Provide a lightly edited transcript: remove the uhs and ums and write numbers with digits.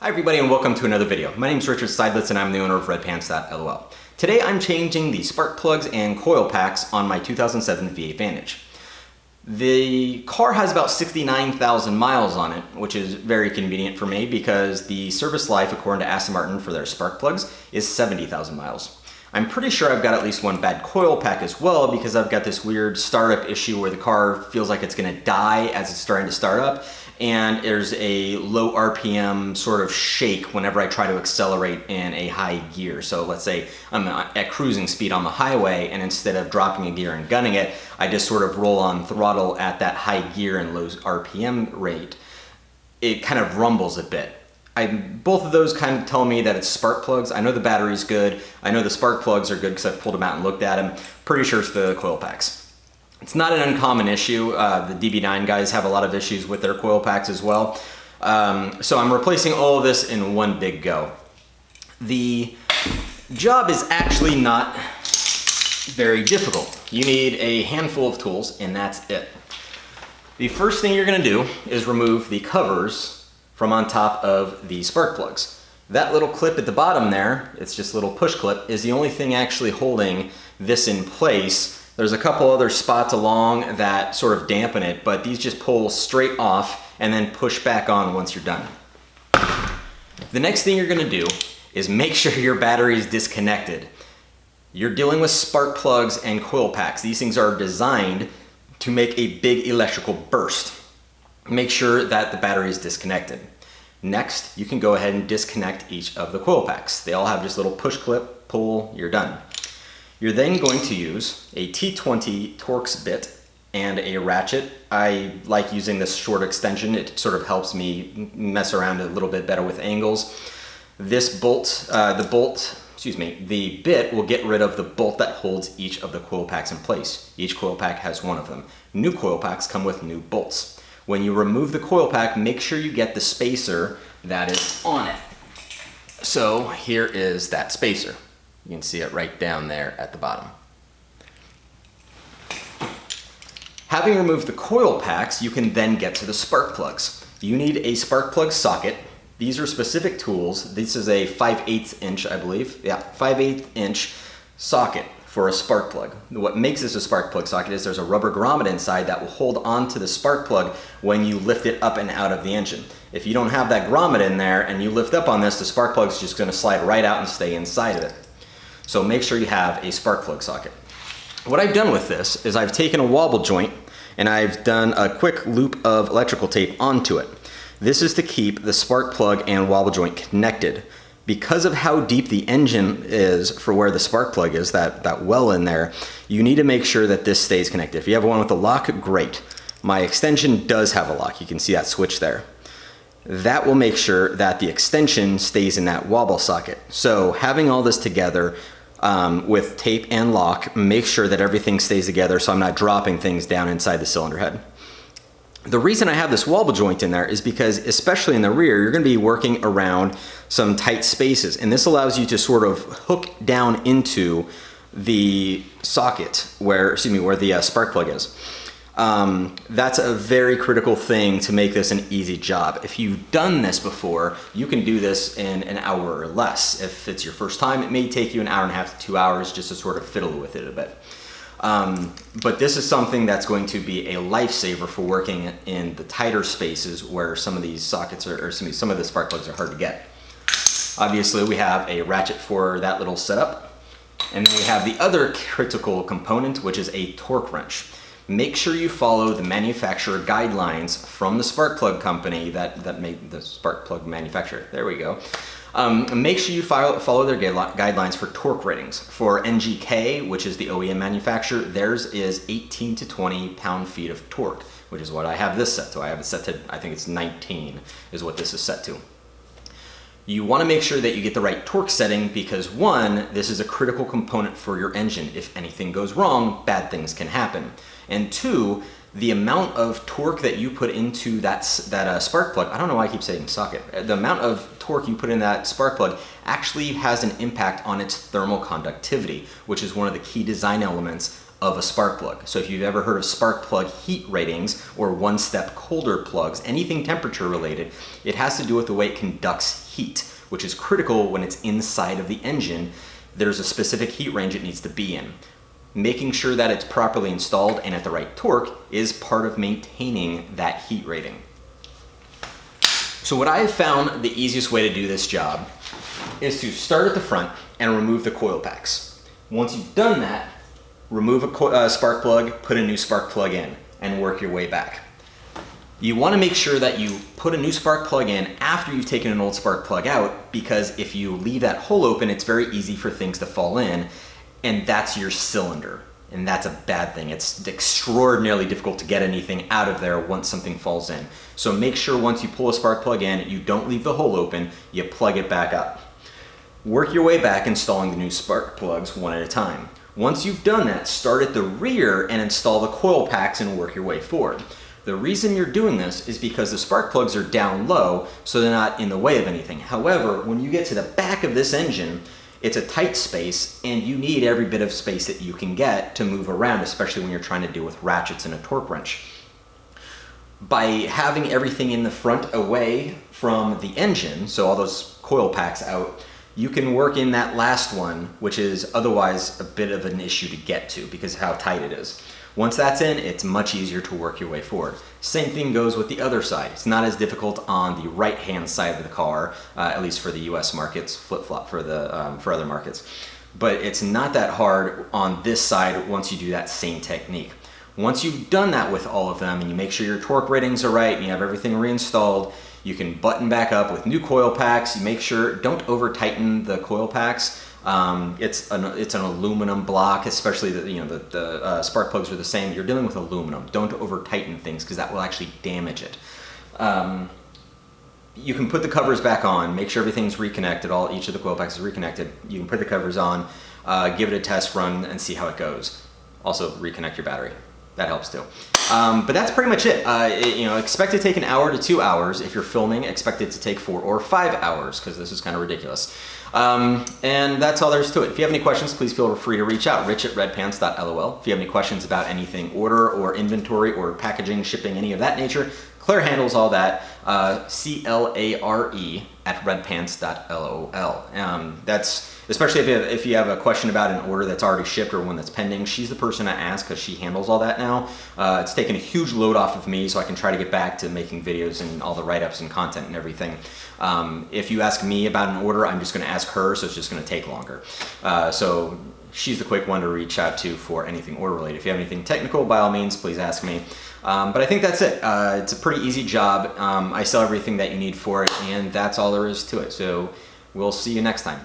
Hi everybody and welcome to another video. My name is Richard Seidlitz and I'm the owner of Redpants.lol. Today I'm changing the spark plugs and coil packs on my 2007 V8 Vantage. The car has about 69,000 miles on it, which is very convenient for me because the service life, according to Aston Martin for their spark plugs, is 70,000 miles. I'm pretty sure I've got at least one bad coil pack as well because I've got this weird startup issue where the car feels like it's gonna die as it's starting to start up, and there's a low RPM sort of shake whenever I try to accelerate in a high gear. So let's say I'm at cruising speed on the highway, and instead of dropping a gear and gunning it, I just sort of roll on throttle at that high gear and low RPM rate. It kind of rumbles a bit. Both of those kind of tell me that it's spark plugs. I know the battery's good. I know the spark plugs are good because I've pulled them out and looked at them. Pretty sure it's the coil packs. It's not an uncommon issue. The DB9 guys have a lot of issues with their coil packs as well. So I'm replacing all of this in one big go. The job is actually not very difficult. You need a handful of tools and that's it. The first thing you're gonna do is remove the covers from on top of the spark plugs. That little clip at the bottom there, it's just a little push clip, is the only thing actually holding this in place. There's a couple other spots along that sort of dampen it, but these just pull straight off and then push back on once you're done. The next thing you're gonna do is make sure your battery is disconnected. You're dealing with spark plugs and coil packs. These things are designed to make a big electrical burst. Make sure that the battery is disconnected. Next, you can go ahead and disconnect each of the coil packs. They all have just a little push clip, pull, you're done. You're then going to use a T20 Torx bit and a ratchet. I like using this short extension. It sort of helps me mess around a little bit better with angles. This bolt, the bit will get rid of the bolt that holds each of the coil packs in place. Each coil pack has one of them. New coil packs come with new bolts. When you remove the coil pack, make sure you get the spacer that is on it. So here is that spacer. You can see it right down there at the bottom. Having removed the coil packs, you can then get to the spark plugs. You need a spark plug socket. These are specific tools. This is a 5/8 inch, I believe. Yeah, 5/8 inch socket for a spark plug. What makes this a spark plug socket is there's a rubber grommet inside that will hold on to the spark plug when you lift it up and out of the engine. If you don't have that grommet in there and you lift up on this, the spark plug is just gonna slide right out and stay inside of it. So make sure you have a spark plug socket. What I've done with this is I've taken a wobble joint and I've done a quick loop of electrical tape onto it. This is to keep the spark plug and wobble joint connected. Because of how deep the engine is for where the spark plug is, that well in there, you need to make sure that this stays connected. If you have one with a lock, great. My extension does have a lock. You can see that switch there. That will make sure that the extension stays in that wobble socket. So having all this together with tape and lock, make sure that everything stays together so I'm not dropping things down inside the cylinder head. The reason I have this wobble joint in there is because, especially in the rear, you're going to be working around some tight spaces, and this allows you to sort of hook down into the socket where the spark plug is. That's a very critical thing to make this an easy job. If you've done this before, you can do this in an hour or less. If it's your first time, it may take you an hour and a half to 2 hours just to sort of fiddle with it a bit. But this is something that's going to be a lifesaver for working in the tighter spaces where some of these sockets some of the spark plugs are hard to get. Obviously, we have a ratchet for that little setup. And then we have the other critical component, which is a torque wrench. Make sure you follow the manufacturer guidelines from the spark plug company that made the spark plug manufacturer. There we go. Make sure you follow their guidelines for torque ratings. For NGK, which is the OEM manufacturer, theirs is 18 to 20 pound-feet of torque, which is what I have this set to. I have it set to, I think it's 19 is what this is set to. You want to make sure that you get the right torque setting because one, this is a critical component for your engine. If anything goes wrong, bad things can happen. And two, the amount of torque that you put into that spark plug, I don't know why I keep saying socket, the amount of torque you put in that spark plug actually has an impact on its thermal conductivity, which is one of the key design elements of a spark plug. So if you've ever heard of spark plug heat ratings or one-step colder plugs, anything temperature related, it has to do with the way it conducts heat. heat, which is critical when it's inside of the engine. There's a specific heat range it needs to be in. Making sure that it's properly installed and at the right torque is part of maintaining that heat rating. So what I have found the easiest way to do this job is to start at the front and remove the coil packs. Once you've done that, remove a spark plug, put a new spark plug in, and work your way back. You want to make sure that you put a new spark plug in after you've taken an old spark plug out, because if you leave that hole open, it's very easy for things to fall in, and that's your cylinder. And that's a bad thing. It's extraordinarily difficult to get anything out of there once something falls in. So make sure once you pull a spark plug in, you don't leave the hole open, you plug it back up. Work your way back installing the new spark plugs one at a time. Once you've done that, start at the rear and install the coil packs and work your way forward. The reason you're doing this is because the spark plugs are down low, so they're not in the way of anything. However, when you get to the back of this engine, it's a tight space, and you need every bit of space that you can get to move around, especially when you're trying to deal with ratchets and a torque wrench. By having everything in the front away from the engine, so all those coil packs out, you can work in that last one, which is otherwise a bit of an issue to get to because of how tight it is. Once that's in, it's much easier to work your way forward. Same thing goes with the other side. It's not as difficult on the right-hand side of the car, at least for the US markets, flip-flop for other markets. But it's not that hard on this side once you do that same technique. Once you've done that with all of them and you make sure your torque ratings are right and you have everything reinstalled, you can button back up with new coil packs. You make sure, don't over tighten the coil packs. It's an aluminum block, especially the spark plugs are the same. You're dealing with aluminum. Don't over tighten things because that will actually damage it. You can put the covers back on, make sure everything's reconnected, each of the coil packs is reconnected. You can put the covers on, give it a test run and see how it goes. Also reconnect your battery. That helps too. But that's pretty much it. Expect to take 1 hour to 2 hours. If you're filming, expect it to take 4 or 5 hours because this is kind of ridiculous. And that's all there is to it. If you have any questions, please feel free to reach out, rich@redpants.lol. If you have any questions about anything order or inventory or packaging, shipping, any of that nature, Claire handles all that, CLARE@redpants.lol. That's especially if you have a question about an order that's already shipped or one that's pending. She's the person to ask because she handles all that now. It's taken a huge load off of me so I can try to get back to making videos and all the write-ups and content and everything. If you ask me about an order, I'm just going to ask her, so it's just going to take longer. So she's the quick one to reach out to for anything order related. If you have anything technical, by all means, please ask me. But I think that's it. It's a pretty easy job. I sell everything that you need for it, and that's all there is to it. So we'll see you next time.